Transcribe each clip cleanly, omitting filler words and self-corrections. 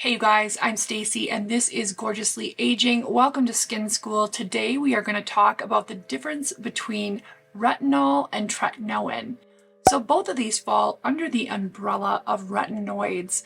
Hey you guys, I'm Stacy and this is Gorgeously Aging. Welcome to Skin School. Today we are going to talk about the difference between retinol and tretinoin. So both of these fall under the umbrella of retinoids.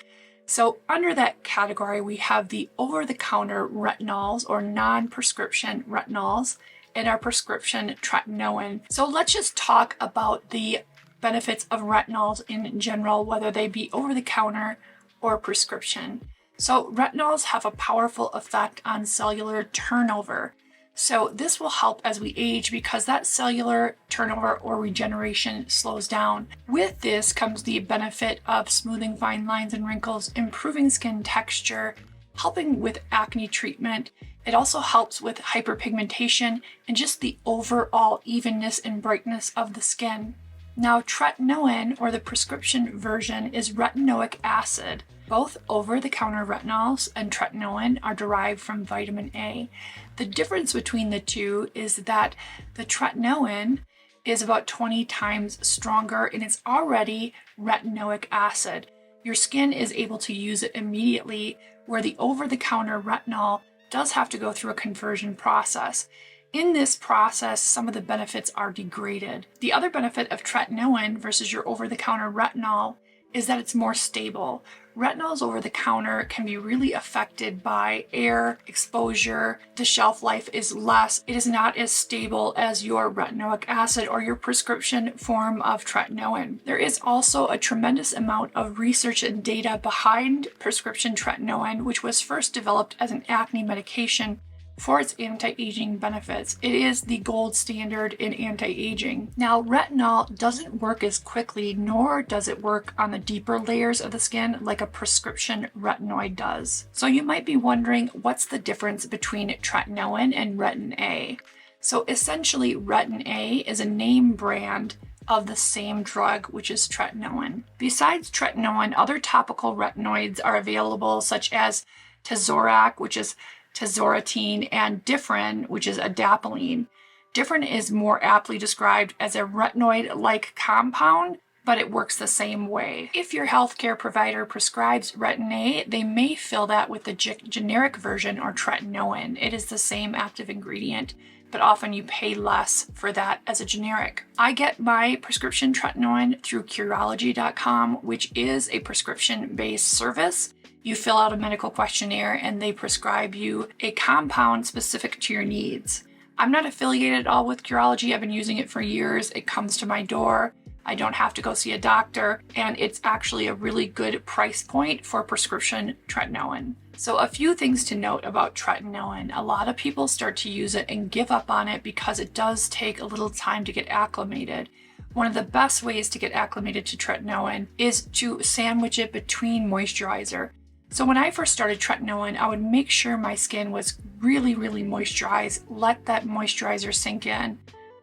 So under that category we have the over-the-counter retinols or non-prescription retinols and our prescription tretinoin. So let's just talk about the benefits of retinols in general, whether they be over-the-counter or prescription. So retinols have a powerful effect on cellular turnover. So this will help as we age because that cellular turnover or regeneration slows down. With this comes the benefit of smoothing fine lines and wrinkles, improving skin texture, helping with acne treatment. It also helps with hyperpigmentation and just the overall evenness and brightness of the skin. Now, tretinoin, or the prescription version, is retinoic acid. Both over-the-counter retinols and tretinoin are derived from vitamin A. The difference between the two is that the tretinoin is about 20 times stronger and it's already retinoic acid. Your skin is able to use it immediately, where the over-the-counter retinol does have to go through a conversion process. In this process, some of the benefits are degraded. The other benefit of tretinoin versus your over-the-counter retinol is that it's more stable. Retinols over the counter can be really affected by air exposure. The shelf life is less. It is not as stable as your retinoic acid or your prescription form of tretinoin. There is also a tremendous amount of research and data behind prescription tretinoin, which was first developed as an acne medication for its anti-aging benefits. It is the gold standard in anti-aging. Now, retinol doesn't work as quickly, nor does it work on the deeper layers of the skin like a prescription retinoid does. So you might be wondering, what's the difference between tretinoin and Retin A? So essentially, Retin A is a name brand of the same drug, which is tretinoin. Besides tretinoin, other topical retinoids are available, such as Tazorac, which is Tazoratine, and Differin, which is adapalene. Differin is more aptly described as a retinoid-like compound, but it works the same way. If your healthcare provider prescribes Retin A, they may fill that with the generic version or tretinoin. It is the same active ingredient, but often you pay less for that as a generic. I get my prescription tretinoin through Curology.com, which is a prescription-based service. You fill out a medical questionnaire and they prescribe you a compound specific to your needs. I'm not affiliated at all with Curology. I've been using it for years. It comes to my door. I don't have to go see a doctor, and it's actually a really good price point for prescription tretinoin. So a few things to note about tretinoin. A lot of people start to use it and give up on it because it does take a little time to get acclimated. One of the best ways to get acclimated to tretinoin is to sandwich it between moisturizer. So when I first started tretinoin, I would make sure my skin was really moisturized, let that moisturizer sink in,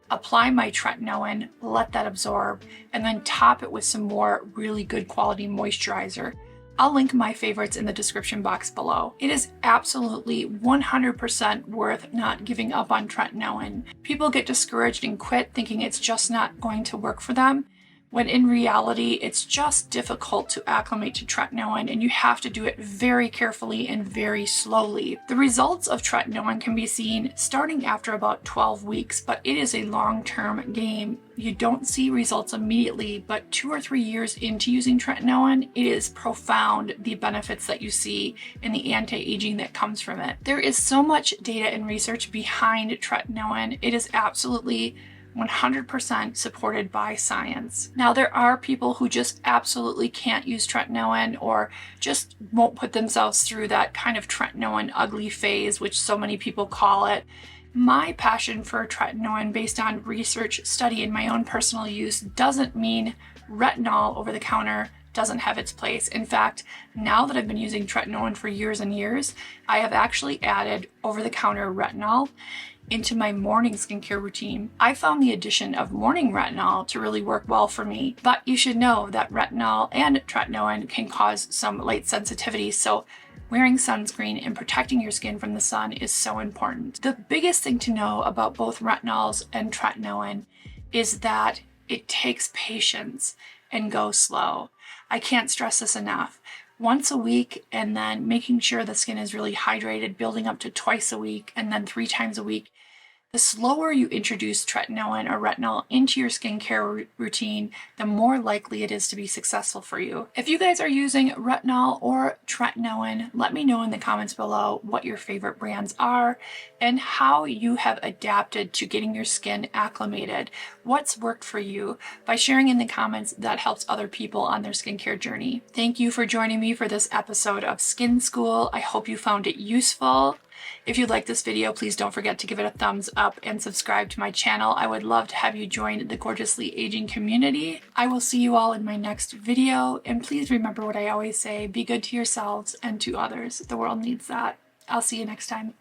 apply my tretinoin, let that absorb, and then top it with some more really good quality moisturizer. I'll link my favorites in the description box below. It is absolutely 100% worth not giving up on tretinoin. People get discouraged and quit thinking it's just not going to work for them, when in reality, it's just difficult to acclimate to tretinoin, and you have to do it very carefully and very slowly. The results of tretinoin can be seen starting after about 12 weeks, but it is a long-term game. You don't see results immediately, but 2 or 3 years into using tretinoin, it is profound, the benefits that you see and the anti-aging that comes from it. There is so much data and research behind tretinoin. It is absolutely 100% supported by science. Now, there are people who just absolutely can't use tretinoin or just won't put themselves through that kind of tretinoin ugly phase, which so many people call it. My passion for tretinoin, based on research, study, and my own personal use, doesn't mean retinol over the counter doesn't have its place. In fact, now that I've been using tretinoin for years and years, I have actually added over-the-counter retinol into my morning skincare routine. I found the addition of morning retinol to really work well for me, but you should know that retinol and tretinoin can cause some light sensitivity, so wearing sunscreen and protecting your skin from the sun is so important. The biggest thing to know about both retinols and tretinoin is that it takes patience and go slow. I can't stress this enough. once a week, and then making sure the skin is really hydrated, building up to twice a week, and then 3 times a week. The slower you introduce tretinoin or retinol into your skincare routine, the more likely it is to be successful for you. If you guys are using retinol or tretinoin, let me know in the comments below what your favorite brands are and how you have adapted to getting your skin acclimated. What's worked for you? By sharing in the comments, that helps other people on their skincare journey. Thank you for joining me for this episode of Skin School. I hope you found it useful. If you like this video, please don't forget to give it a thumbs up and subscribe to my channel. I would love to have you join the Gorgeously Aging community. I will see you all in my next video, and please remember what I always say, be good to yourselves and to others. The world needs that. I'll see you next time.